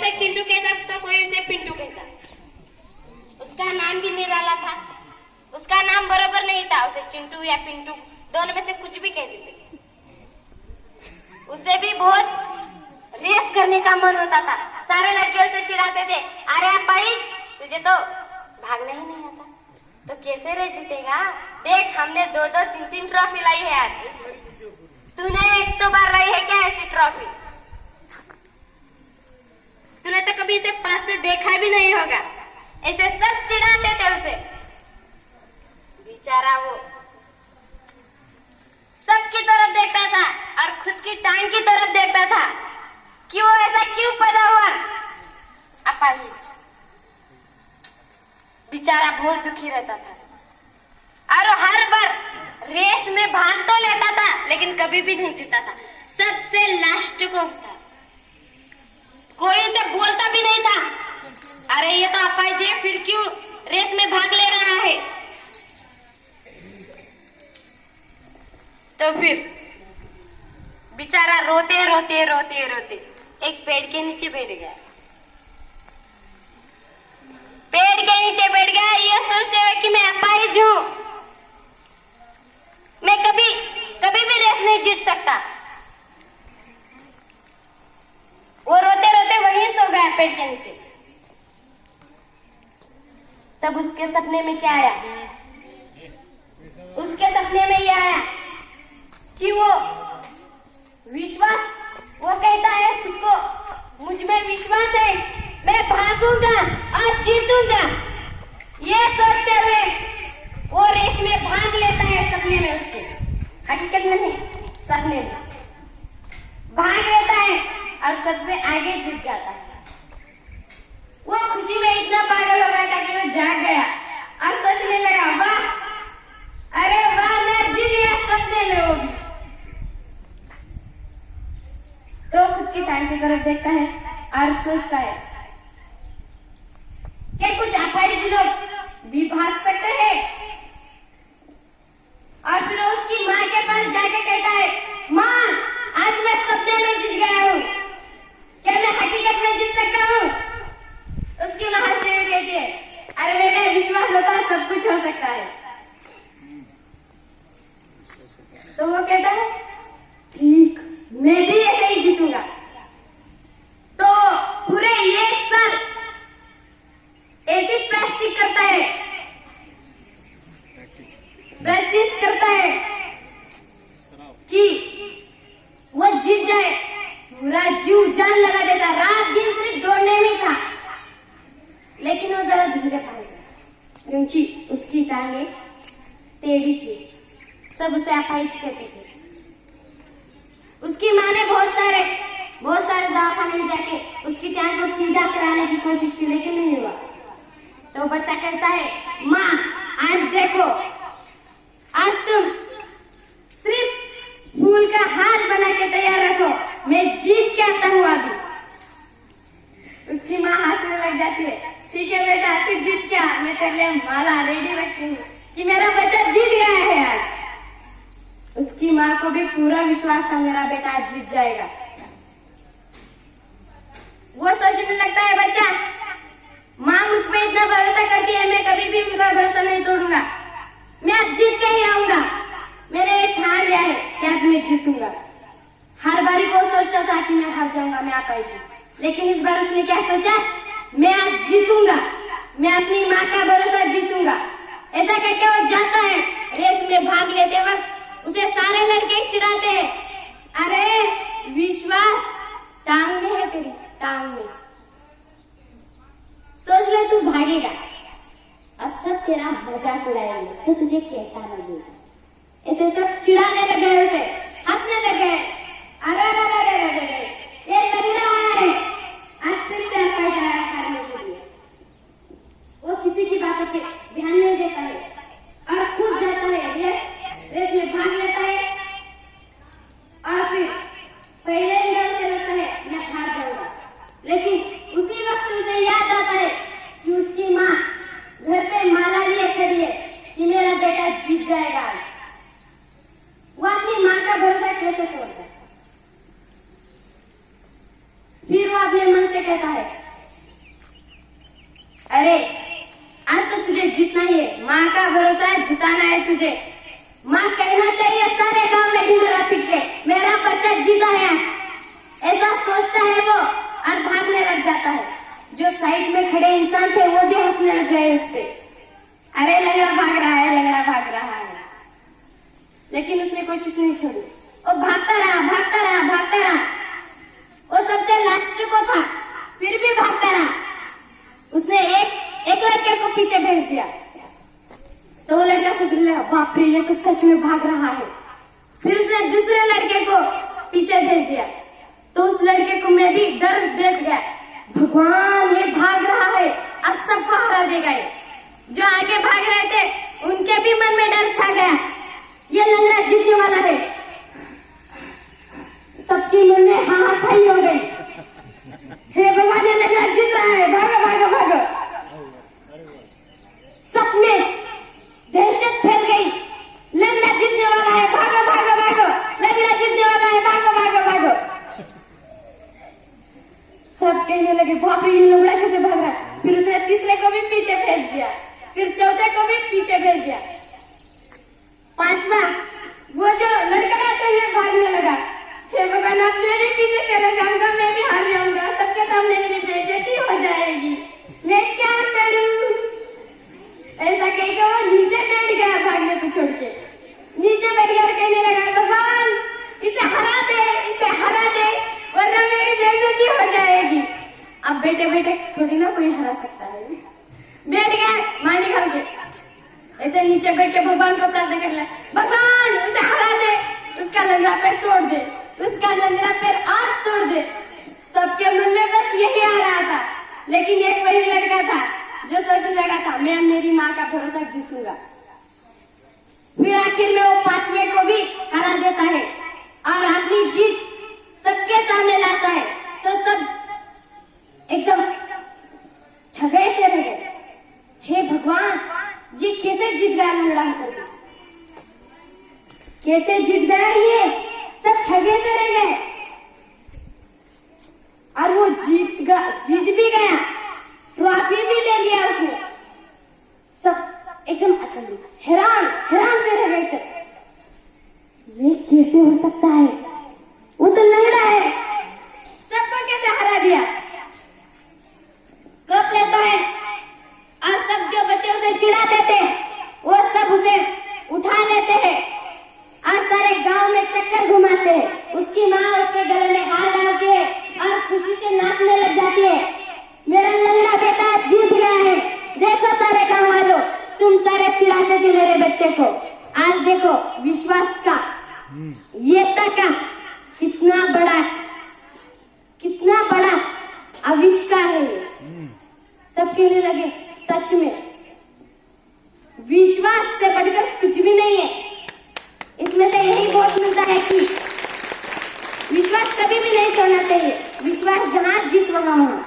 उसे चिंटू कहता तो कोई उसे पिंटू कहता। उसका नाम भी निराला था, उसका नाम बराबर नहीं था। उसे चिंटू या पिंटू दोनों में से कुछ भी कह देते। उसे भी बहुत रेस करने का मन होता था। सारे लड़के उसे चिढ़ाते थे, अरे अपाइज तुझे तो भागना ही नहीं आता, तो कैसे रेस जीतेगा? देख हमने 2-2, 3-3 ट्रॉफी लाई है आज, तूने एक तो बार लाई है क्या ऐसी ट्रॉफी? तूने तो कभी इसे पास से देखा भी नहीं होगा। ऐसे सब चिढ़ाते थे उसे। बेचारा वो सबकी तरफ देखता था और खुद की टांग की तरफ देखता था कि वो ऐसा क्यों पैदा हुआ। अपाहिज बेचारा बहुत दुखी रहता था और हर बार रेस में भाग तो लेता था लेकिन कभी भी नहीं जीता था। सबसे लास्ट को था, कोई उसे बोलता भी नहीं था, अरे ये तो अपाहिज है, फिर क्यों रेस में भाग ले रहा है? तो फिर बेचारा रोते रोते रोते रोते एक पेड़ के नीचे बैठ गया। पेड़ के नीचे बैठ गया ये सोचते हुए कि मैं अपाहिज हूं, मैं कभी भी रेस नहीं जीत सकता। वो रोते रोते वहीं सो गया पेड़ के नीचे। तब उसके सपने में क्या आया? उसके सपने में यह आया कि वो कहता है खुद को, मुझ में विश्वास है, मैं भागूंगा और जीतूंगा। ये सोचते हुए वो रेस में भाग लेता है सपने में। उसके हकीकत में नहीं, सपने में भाग लेता है और सबसे आगे जीत जाता है। वो खुशी में इतना पागल हो गया था कि वो जाग गया और सोचने लगा, वाह, अरे वाह, मैं जीत गया सपने में। वो भी तो खुद की टांग की तरफ देखता है और सोचता है कि कुछ अपाहिज लोग भी भाग सकते हैं। और फिर उसकी माँ के पास जाके कहता है, माँ, आज मैं सपने में जीत गया हूँ, क्या मैं हकीकत में जीत सकता हूँ? उसकी माँ हंसते हुए कहती है, अरे बेटा, विश्वास होता है सब कुछ हो सकता है। तो वो कहता है, ठीक, मैं भी ऐसे ही जीतूंगा। तो पूरे 1 साल ऐसी प्रैक्टिस करता है कि वो जीत जाए। पूरा जीव जान लगा देता, रात दिन सिर्फ दौड़ने में था। लेकिन वो जरा धीरे भागा क्योंकि उसकी टांगे टेढ़ी थी। सब उसे अपाहिज कहते थे। उसकी माँ ने बहुत सारे दवाखाने में जाके उसकी टांग को सीधा कराने की कोशिश की लेकिन नहीं हुआ। तो बच्चा कहता है, माँ, आज देखो, आज तुम सिर्फ फूल का हार बना के तैयार रखो, मैं जीत के आता हूँ अभी। उसकी माँ हंसने लग जाती है, ठीक है बेटा, तू जीत क्या, मैं तेरे लिए माला रेडी रखती हूँ कि मेरा बच्चा जीत गया है आज। उसकी माँ को भी पूरा विश्वास था मेरा बेटा आज जीत जाएगा। वो सोचने लगता है, बच्चा, माँ मुझ पे इतना भरोसा करती है, मैं कभी भी उनका भरोसा नहीं तोड़ूंगा, मैं आज जीत के ही आऊंगा। मैंने एक ठान लिया है कि आज मैं जीतूंगा। हर बारी को सोचता था कि मैं हार जाऊंगा, मैं अपाहिज हूं, लेकिन इस बार उसने क्या सोचा, मैं आज जीतूंगा, मैं अपनी माँ का भरोसा जीतूंगा। ऐसा कहकर वो जाता है। रेस में भाग लेते वक्त उसे सारे लड़के चिढ़ाते हैं, अरे विश्वास टांग में है, तेरी टांग में, सोच ले तू भागेगा और सब तेरा मजाक उड़ाएंगे तो तुझे कैसा लगेगा। ऐसे सब चिढ़ाने लगे, उसे हंसने लगे, अरे ये लग रहा है आज फिर से अपाहिज आया करने के लिए। वो किसी की बातों पे ध्यान नहीं देता है और कूद जाता है, रेस में भाग लेता है। और फिर पहले दिन उसे लगता है मैं हार जाऊंगा, लेकिन उसी वक्त उसे याद आता है कि उसकी माँ घर पे माला लिए खड़ी है कि मेरा बेटा जीत जाएगा आज। वो अपनी माँ का भरोसा कैसे तोड़ता है? कहता है, अरे आज तो तुझे जीतना ही है, माँ का भरोसा है, जिताना है तुझे। माँ कहना चाहिए सारे गांव में ढिंढोरा पीट के, मेरा बच्चा जीता है आज, ऐसा सोचता है वो और भागने लग जाता है। जो साइड में खड़े इंसान थे वो भी हंसने लग गए उस पे, अरे लंगड़ा भाग रहा है, लंगड़ा भाग रहा है। लेकिन उसने कोशिश नहीं छोड़ी, वो भागता रहा, भागता रहा, भागता रहा। वो सबसे लास्ट को था, फिर भी भागता रहा। उसने एक लड़के को पीछे भेज दिया, तो वो लड़का सोच रहा, बाप रे ये तो सच में भाग रहा है। फिर उसने दूसरे लड़के को पीछे भेज दिया, तो उस लड़के को मैं भी डर बैठ गया, भगवान ये भाग रहा है, अब सबको हरा देगा ये। जो आगे भाग रहे थे उनके भी मन में डर छा गया, ये लंगड़ा जीतने वाला है। सबके मन में हाहाखाई हो गई, हे भगवान ये लंगड़ा जीत रहा है, भागो भागो भागो। सब में दहशत फैल गई, लंगड़ा जीतने वाला है, भागो भागो भागो, लंगड़ा जीतने वाला है, भागो भागो भागो। सब कहने लगे, बाप रे ये लंगड़ा कैसे भाग रहा है। फिर उसने तीसरे को भी पीछे भेज दिया, फिर चौथे को भी पीछे भेज दिया। पांचवा वो जो लड़का था हुए भागने लगा, हे भगवान अब मैं भी पीछे चले जाऊंगा, मैं भी हार जाऊंगा, सबके सामने मेरी बेइज्जती हो जाएगी, मैं क्या करूं। ऐसा कहकर वो नीचे बैठ गया, भागने को छोड़ के नीचे बैठ गया और कहने लगा, भगवान इसे हरा दे, इसे हरा दे, वरना मेरी बेइज्जती हो जाएगी। अब बेटे बेटे थोड़ी ना कोई हरा सकता है। बैठ गया मां निकल के, ऐसे नीचे बैठ के भगवान को प्रार्थना कर लिया, भगवान उसे हरा दे, उसका लंगड़ा पैर तोड़ दे, उसका लंगड़ा पैर और तोड़ दे। सबके मन में बस यही आ रहा था, लेकिन एक वही लड़का था जो सोचने लगा था, मैं मेरी माँ का भरोसा जीतूंगा। फिर आखिर में वो पांचवे को भी हरा देता है और अपनी जीत सबके सामने लाता है। तो सब एकदम ठगे से रह गए, हे भगवान ये कैसे जीत गया लंगड़ा होकर के, कैसे जीत गया ये, सब ठगे से रह गए। और वो जीत भी गया, ट्रॉफी भी ले लिया उसने। सब एकदम अचंभित, हैरान से रह गए सब, ये कैसे हो सकता है, वो तो लंगड़ा है, सबको कैसे हरा दिया। कप लेता है और सब जो बच्चे उसे चिढ़ाते थे वो सब उसे उठा लेते हैं और सारे गांव में चक्कर घुमाते हैं। उसकी माँ उसके गले में हार डालती है और खुशी से नाचने लग जाती है, मेरा लंगड़ा बेटा जीत गया है। देखो सारे गांव वालों, तुम सारे चिढ़ाते थे मेरे बच्चे को, आज देखो विश्वास का, एकता का कितना बड़ा आविष्कार है ये। सब कहने लगे, सच में विश्वास से बढ़कर कुछ भी नहीं है। इसमें से यही बोध मिलता है कि विश्वास कभी भी नहीं छोड़ना चाहिए, विश्वास जहां जीत वहां हो।